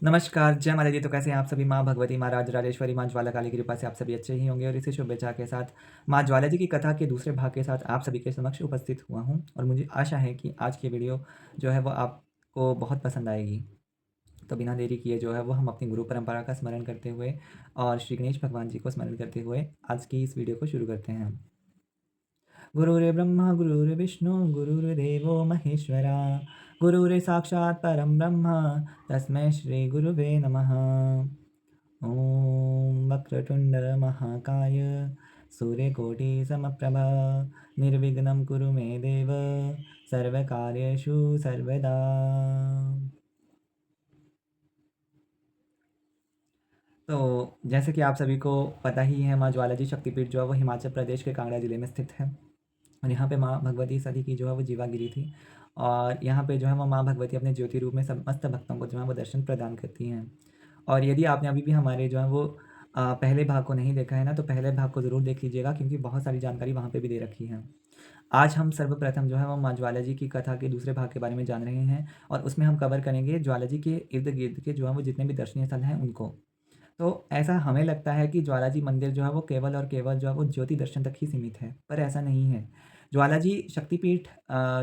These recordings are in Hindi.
नमस्कार, जय माता दी। तो कैसे हैं आप सभी? माँ भगवती, माँ राजराजेश्वरी, माँ ज्वाला काली की कृपा से आप सभी अच्छे ही होंगे और इसी शुभेच्छा के साथ माँ ज्वाला जी की कथा के दूसरे भाग के साथ आप सभी के समक्ष उपस्थित हुआ हूँ और मुझे आशा है कि आज की वीडियो जो है वो आपको बहुत पसंद आएगी। तो बिना देरी किए जो है वो हम अपनी गुरु परंपरा का स्मरण करते हुए और श्री गणेश भगवान जी को स्मरण करते हुए आज की इस वीडियो को शुरू करते हैं। गुरुर्ब्रह्मा गुरुर्विष्णु गुरुर्देवो महेश्वरा गुरुरे साक्षात् परं ब्रह्म तस्मै श्री गुरुवे नमः। ॐ वक्रतुण्ड महाकाय सूर्यकोटिसमप्रभा निर्विघ्नं कुरु मे देव सर्वकार्येषु सर्वदा। तो जैसे कि आप सभी को पता ही है, माँ ज्वाला जी शक्तिपीठ जो है वो हिमाचल प्रदेश के कांगड़ा ज़िले में स्थित है और यहाँ पे माँ भगवती सती की जो है वो जीवागिरी थी और यहाँ पे जो है वो माँ भगवती अपने ज्योति रूप में समस्त भक्तों को जो है वो दर्शन प्रदान करती हैं। और यदि आपने अभी भी हमारे जो है वो पहले भाग को नहीं देखा है ना, तो पहले भाग को ज़रूर देख लीजिएगा क्योंकि बहुत सारी जानकारी वहाँ पे भी दे रखी है। आज हम सर्वप्रथम जो है वो माँ ज्वाला जी की कथा के दूसरे भाग के बारे में जान रहे हैं और उसमें हम कवर करेंगे ज्वाला जी के इर्द गिर्द के जो है वो जितने भी दर्शनीय स्थल हैं उनको। तो ऐसा हमें लगता है कि ज्वाला जी मंदिर जो है वो केवल और केवल जो है वो ज्योति दर्शन तक ही सीमित है, पर ऐसा नहीं है। ज्वाला जी शक्तिपीठ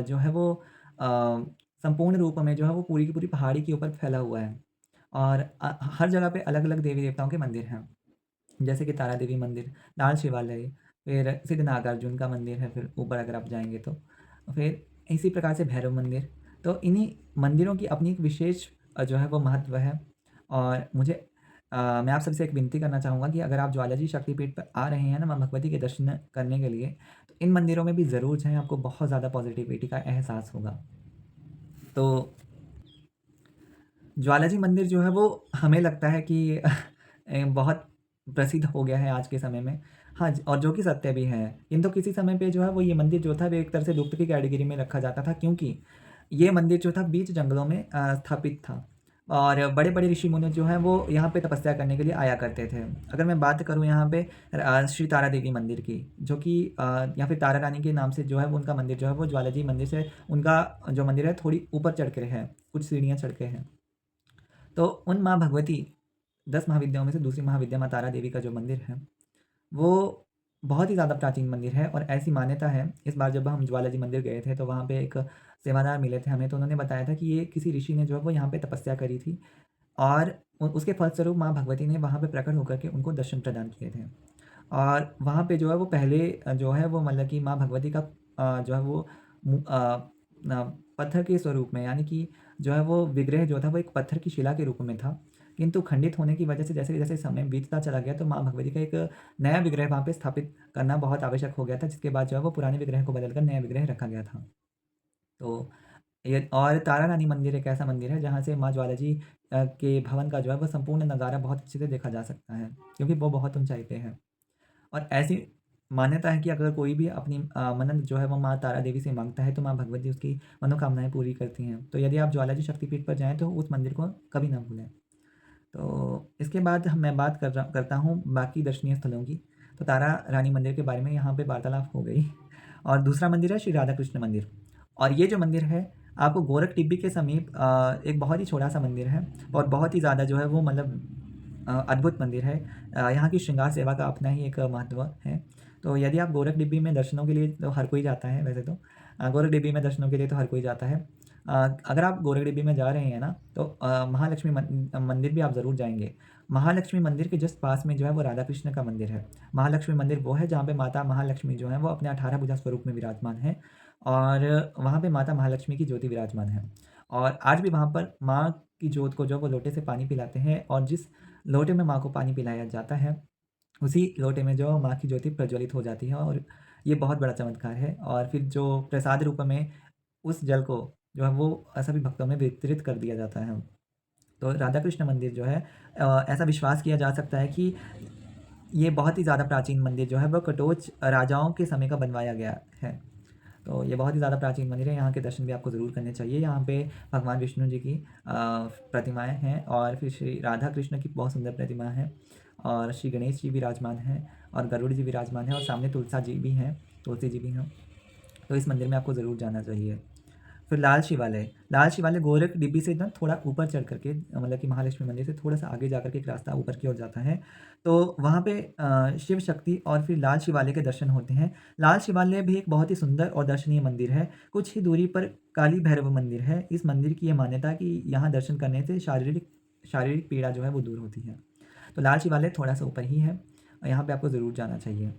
जो है वो अ, संपूर्ण रूप में जो है वो पूरी की पूरी पहाड़ी के ऊपर फैला हुआ है और हर जगह पे अलग-अलग देवी-देवताओं के मंदिर हैं। जैसे कि तारा देवी मंदिर, लाल शिवालय, फिर सिद्ध नागार्जुन का मंदिर है, फिर ऊपर अगर आप जाएँगे तो। फिर इसी प्रकार से भैरव मंदिर। तो इन्हीं मंदिरों की अपनी एक विशेष जो है वो महत्व है और मैं आप सबसे एक विनती करना चाहूँगा कि अगर आप ज्वाला जी शक्तिपीठ पर आ रहे हैं ना माँ भगवती के दर्शन करने के लिए, तो इन मंदिरों में भी ज़रूर जाएँ, आपको बहुत ज़्यादा पॉज़िटिविटी का एहसास होगा। तो ज्वाला जी मंदिर जो है वो हमें लगता है कि बहुत प्रसिद्ध हो गया है आज के समय में। हाँ ज और जो कि सत्य भी है। किंतु किसी समय पे जो है वो ये मंदिर जो था वो एक तरह से लुप्त की कैटेगरी में रखा जाता था क्योंकि ये मंदिर जो था बीच जंगलों में स्थापित था और बड़े-बड़े ऋषि-मुनि जो हैं वो यहाँ पे तपस्या करने के लिए आया करते थे। अगर मैं बात करूँ यहाँ पे श्री तारा देवी मंदिर की, जो कि या फिर तारा रानी के नाम से जो है वो उनका मंदिर जो है वो ज्वाला जी मंदिर से उनका जो मंदिर है थोड़ी ऊपर चढ़ के है, कुछ सीढ़ियाँ चढ़ के है। तो उन माँ भगवती 10 महाविद्याओं में से दूसरी महाविद्या माँ तारा देवी का जो मंदिर है, वो बहुत ही ज़्यादा प्राचीन मंदिर है और ऐसी मान्यता है, इस बार जब हम ज्वाला जी मंदिर गए थे तो वहाँ पे एक सेवादार मिले थे हमें, तो उन्होंने बताया था कि ये किसी ऋषि ने जो है वो यहाँ पे तपस्या करी थी और उ उसके फलस्वरूप माँ भगवती ने वहाँ पे प्रकट होकर के उनको दर्शन प्रदान किए थे। और वहाँ पे जो है वो पहले जो है वो मतलब कि माँ भगवती का जो है वो पत्थर के स्वरूप में, यानी कि जो है वो विग्रह जो था वो एक पत्थर की शिला के रूप में था। किंतु खंडित होने की वजह से जैसे-जैसे समय बीतता चला गया तो माँ भगवती का एक नया विग्रह वहाँ पे स्थापित करना बहुत आवश्यक हो गया था, जिसके बाद जो है वो पुराने विग्रह को बदलकर नया विग्रह रखा गया था। तो ये और तारा रानी मंदिर एक ऐसा मंदिर है जहाँ से माँ ज्वाला जी के भवन का जो है वो संपूर्ण नज़ारा बहुत अच्छे से देखा जा सकता है, क्योंकि वो बहुत ऊँचाई पे है। और ऐसी मान्यता है कि अगर कोई भी अपनी मन्नत जो है वो माँ तारा देवी से माँगता है तो माँ भगवती उसकी मनोकामनाएँ पूरी करती हैं। तो यदि आप ज्वाला जी शक्तिपीठ पर जाएँ तो उस मंदिर को कभी ना भूलें। तो इसके बाद मैं बात करता हूँ बाकी दर्शनीय स्थलों की। तो तारा रानी मंदिर के बारे में यहाँ पे वार्तालाप हो गई और दूसरा मंदिर है श्री राधा कृष्ण मंदिर और ये जो मंदिर है आपको गोरख टिब्बी के समीप एक बहुत ही छोटा-सा मंदिर है और बहुत ही ज़्यादा जो है वो मतलब अद्भुत मंदिर है। यहाँ की श्रृंगार सेवा का अपना ही एक महत्व है। तो यदि आप गोरख डिब्बी में दर्शनों के लिए तो हर कोई जाता है वैसे तो। गोरख डिब्बी में दर्शनों के लिए तो हर कोई जाता है। अगर आप गोरख डिब्बी में जा रहे हैं ना तो महालक्ष्मी मंदिर भी आप ज़रूर जाएँगे। महालक्ष्मी मंदिर के जस्ट पास में जो है वो राधा कृष्ण का मंदिर है। महालक्ष्मी मंदिर वो है जहाँ पे माता महालक्ष्मी जो है वो अपने 18 भुजा स्वरूप में विराजमान है और वहाँ पे माता महालक्ष्मी की ज्योति विराजमान है। और आज भी वहाँ पर माँ की जोत को जो है वो लोटे से पानी पिलाते हैं और जिस लोटे में माँ को पानी पिलाया जाता है, उसी लोटे में जो माँ की ज्योति प्रज्वलित हो जाती है और ये बहुत बड़ा चमत्कार है। और फिर जो प्रसाद रूप में उस जल को जो है वो सभी भक्तों में वितरित कर दिया जाता है। तो राधा कृष्ण मंदिर जो है ऐसा विश्वास किया जा सकता है कि ये बहुत ही ज़्यादा प्राचीन मंदिर जो है वो कटोच राजाओं के समय का बनवाया गया है। तो ये बहुत ही ज़्यादा प्राचीन मंदिर है, यहाँ के दर्शन भी आपको ज़रूर करने चाहिए। यहाँ पे भगवान विष्णु जी की प्रतिमाएँ हैं और फिर श्री राधा कृष्ण की बहुत सुंदर प्रतिमा है और श्री गणेश जी विराजमान हैं और गरुड़ जी विराजमान हैं और सामने तुलसा जी भी हैं, तुलसी जी भी हैं। तो इस मंदिर में आपको ज़रूर जाना चाहिए। फिर लाल शिवालय। लाल शिवालय गोरख डिब्बी से ना थोड़ा ऊपर चढ़ करके मतलब कि महालक्ष्मी मंदिर से थोड़ा-सा आगे जा कर के एक रास्ता ऊपर की ओर जाता है। तो वहाँ पे शिव शक्ति और फिर लाल शिवालय के दर्शन होते हैं। लाल शिवालय भी एक बहुत ही सुंदर और दर्शनीय मंदिर है। कुछ ही दूरी पर काली भैरव मंदिर है। इस मंदिर की ये मान्यता है कि यहाँ दर्शन करने से शारीरिक शारीरिक पीड़ा जो है वो दूर होती है। तो लाल शिवालय थोड़ा-सा ऊपर ही है। यहाँ पे आपको ज़रूर जाना चाहिए।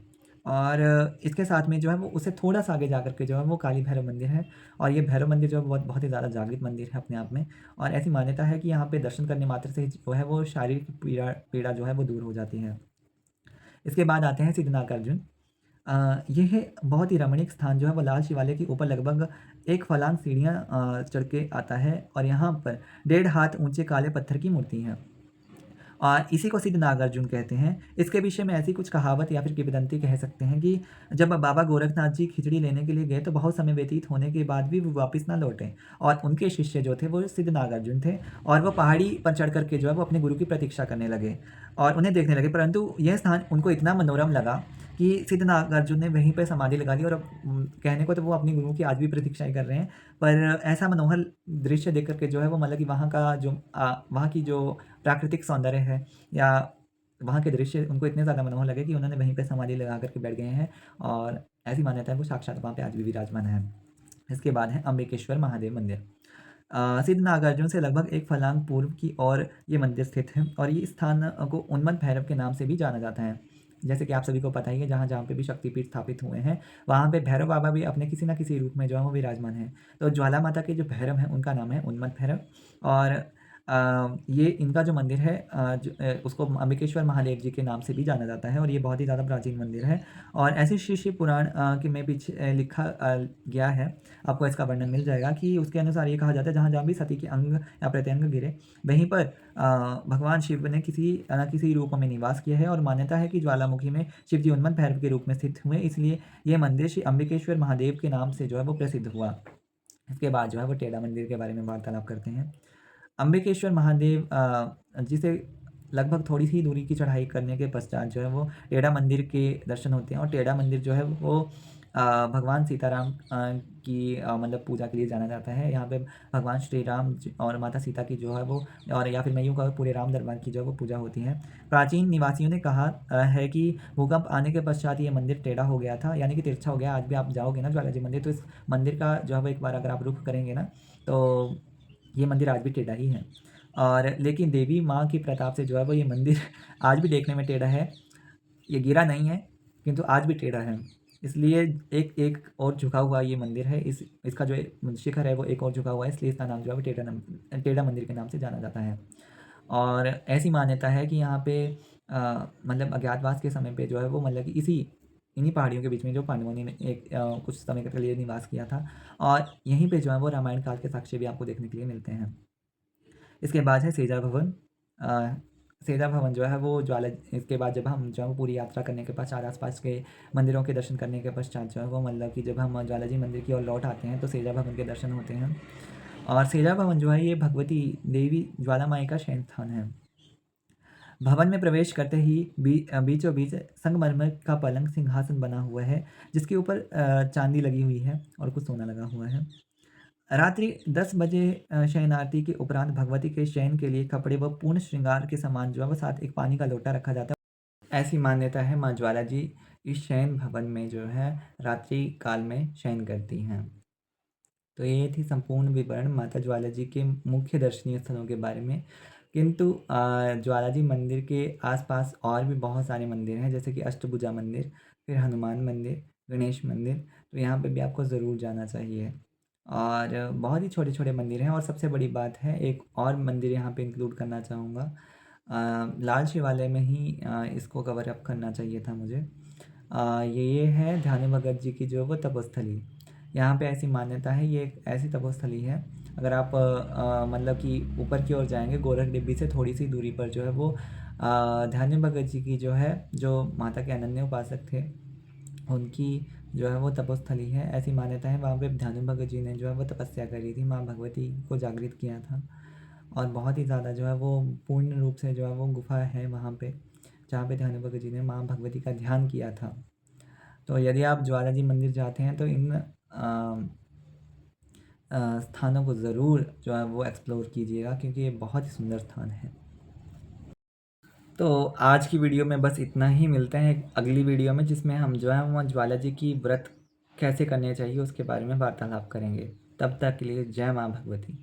और इसके साथ में जो है वो उससे थोड़ा-सा आगे जा कर के जो है वो काली भैरव मंदिर है। और ये भैरव मंदिर जो है बहुत बहुत ही ज़्यादा जागृत मंदिर है अपने आप में। और ऐसी मान्यता है कि यहाँ पे दर्शन करने मात्र से ही जो है वो शारीरिक पीड़ा पीड़ा जो है वो दूर हो जाती है। इसके बाद आते हैं सिद्धनागार्जुन। यह बहुत ही रमणीक स्थान जो है वो लाल शिवालय के ऊपर लगभग 1 फलांग सीढ़ियाँ चढ़ के आता है और यहाँ पर 1.5 हाथ ऊँचे काले पत्थर की मूर्ति है। और इसी को सिद्ध नागार्जुन कहते हैं। इसके विषय में ऐसी कुछ कहावत या फिर किंवदंती कह सकते हैं कि जब बाबा गोरखनाथ जी खिचड़ी लेने के लिए गए तो बहुत समय व्यतीत होने के बाद भी वो वापस ना लौटे और उनके शिष्य जो थे वो सिद्ध नागार्जुन थे और वो पहाड़ी पर चढ़ कर के जो है वो अपने गुरु की प्रतीक्षा करने लगे और उन्हें देखने लगे। परंतु यह स्थान उनको इतना मनोरम लगा कि सिद्ध नागार्जुन ने वहीं पे समाधि लगा ली और अब कहने को तो वो अपनी गुरु की आज भी प्रतीक्षाएँ कर रहे हैं। पर ऐसा मनोहर दृश्य देख कर के जो है वो मतलब कि वहाँ का जो वहाँ की जो प्राकृतिक सौंदर्य है या वहाँ के दृश्य उनको इतने ज़्यादा मनोहर लगे कि उन्होंने वहीं पे समाधि लगा कर के बैठ गए हैं और ऐसी मान्यता है वो साक्षात वहाँ पे आज भी विराजमान है। इसके बाद है अम्बिकेश्वर महादेव मंदिर। सिद्ध नागार्जुन से लगभग 1 फर्लांग पूर्व की ओर ये मंदिर स्थित है और ये स्थान को उन्मत्त भैरव के नाम से भी जाना जाता है। जैसे कि आप सभी को पता ही है जहाँ-जहाँ पे भी शक्तिपीठ स्थापित हुए हैं, वहाँ पे भैरव बाबा भी अपने किसी न किसी रूप में जो है वो विराजमान हैं। तो ज्वाला माता के जो भैरव हैं उनका नाम है उन्मत्त भैरव और ये इनका जो मंदिर है उसको अम्बिकेश्वर महादेव जी के नाम से भी जाना जाता है और ये बहुत ही ज़्यादा प्राचीन मंदिर है। और ऐसे शिव शिव पुराण के में पीछे लिखा गया है, आपको इसका वर्णन मिल जाएगा कि उसके अनुसार ये कहा जाता है जहाँ-जहाँ भी सती के अंग या प्रत्यंग गिरे, वहीं पर भगवान शिव ने किसी न किसी रूप में निवास किया है और मान्यता है कि ज्वालामुखी में शिव जी उन्मत्त भैरव के रूप में स्थित हुए, इसलिए ये मंदिर श्री अम्बिकेश्वर महादेव के नाम से जो है वो प्रसिद्ध हुआ। इसके बाद जो है वो टेढ़ा मंदिर के बारे में वार्तालाप करते हैं। अम्बिकेश्वर महादेव जिसे लगभग थोड़ी-सी दूरी की चढ़ाई करने के पश्चात जो है वो टेढ़ा मंदिर के दर्शन होते हैं और टेढ़ा मंदिर जो है वो भगवान सीताराम की मतलब पूजा के लिए जाना जाता है। यहाँ पे भगवान श्री राम ज और माता सीता की जो है वो और या फिर मैं यूँ कहूँ पूरे राम दरबार की जो है वो पूजा होती है। प्राचीन निवासियों ने कहा है कि भूकंप आने के पश्चात ये मंदिर टेढ़ा हो गया था, यानी कि तिरछा हो गया। आज भी आप जाओगे ना ज्वाला जी मंदिर तो इस मंदिर का जो है वो एक बार अगर आप रुख करेंगे ना तो ये मंदिर आज भी टेढ़ा ही है। और लेकिन देवी माँ की प्रताप से जो है वो ये मंदिर आज भी देखने में टेढ़ा है। ये गिरा नहीं है, किंतु आज भी टेढ़ा है। इसलिए एक एक और झुका हुआ ये मंदिर है। इसका जो शिखर है वो एक और झुका हुआ है, इसलिए इसका नाम जो है वो टेढ़ा मंदिर के नाम से जाना जाता है। और ऐसी मान्यता है कि यहाँ पे मतलब अज्ञातवास के समय पे जो है वो मतलब कि इन्हीं पहाड़ियों के बीच में जो पांडवों ने एक कुछ समय के लिए निवास किया था और यहीं पे जो है वो रामायण काल के साक्ष्य भी आपको देखने के लिए मिलते हैं। इसके बाद है सेजा भवन। अ, सेजा भवन जो है वो ज्वाला इसके बाद जब हम जो है वो पूरी यात्रा करने के पश्चात आस-पास के मंदिरों के दर्शन करने के पश्चात जो है वो मतलब कि जब हम ज्वाला जी मंदिर की ओर लौट आते हैं तो सेजा भवन के दर्शन होते हैं। और सेजा भवन जो है ये भगवती देवी ज्वाला माई का शयन स्थान है। भवन में प्रवेश करते ही बीचों बीच संगमरमर का पलंग सिंहासन बना हुआ है, जिसके ऊपर चांदी लगी हुई है और कुछ सोना लगा हुआ है। रात्रि 10 बजे शयन आरती के उपरांत भगवती के शयन के लिए कपड़े व पूर्ण श्रृंगार के सामान जो है वो साथ एक पानी का लोटा रखा जाता है। ऐसी मान्यता है माँ ज्वाला जी इस शयन भवन में जो है रात्रि काल में शयन करती हैं। तो ये थी संपूर्ण विवरण माता ज्वाला जी के मुख्य दर्शनीय स्थलों के बारे में। किंतु ज्वाला जी मंदिर के आसपास और भी बहुत सारे मंदिर हैं जैसे कि अष्टभुजा मंदिर, फिर हनुमान मंदिर, गणेश मंदिर, तो यहाँ पे भी आपको ज़रूर जाना चाहिए। और बहुत ही छोटे-छोटे मंदिर हैं और सबसे बड़ी बात है एक और मंदिर यहाँ पे इंक्लूड करना चाहूँगा। लाल शिवालय में ही इसको कवर अप करना चाहिए था मुझे। ये है ध्यान भगत जी की जो है वो तपोस्थली। यहाँ पे ऐसी मान्यता है ये एक ऐसी तपोस्थली है, अगर आप मतलब कि ऊपर की ओर जाएँगे गोरख डिब्बी से थोड़ी-सी दूरी पर जो है वो ध्यान भगत जी की जो है, जो माता के अनन्य उपासक थे, उनकी जो है वो तपोस्थली है। ऐसी मान्यता है वहाँ पे ध्यान भगत जी ने जो है वो तपस्या करी थी, माँ भगवती को जागृत किया था। और बहुत ही ज़्यादा जो है वो पूर्ण रूप से जो है वो गुफ़ा है वहाँ पे, जहाँ पे ध्यान भगत जी ने माँ भगवती का ध्यान किया था। तो यदि आप ज्वाला जी मंदिर जाते हैं तो स्थानों को ज़रूर जो है वो एक्सप्लोर कीजिएगा, क्योंकि ये बहुत ही सुंदर स्थान है। तो आज की वीडियो में बस इतना ही। मिलते हैं एक अगली वीडियो में, जिसमें हम जो है वो ज्वाला जी की व्रत कैसे करने चाहिए उसके बारे में वार्तालाप करेंगे। तब तक के लिए जय माँ भगवती।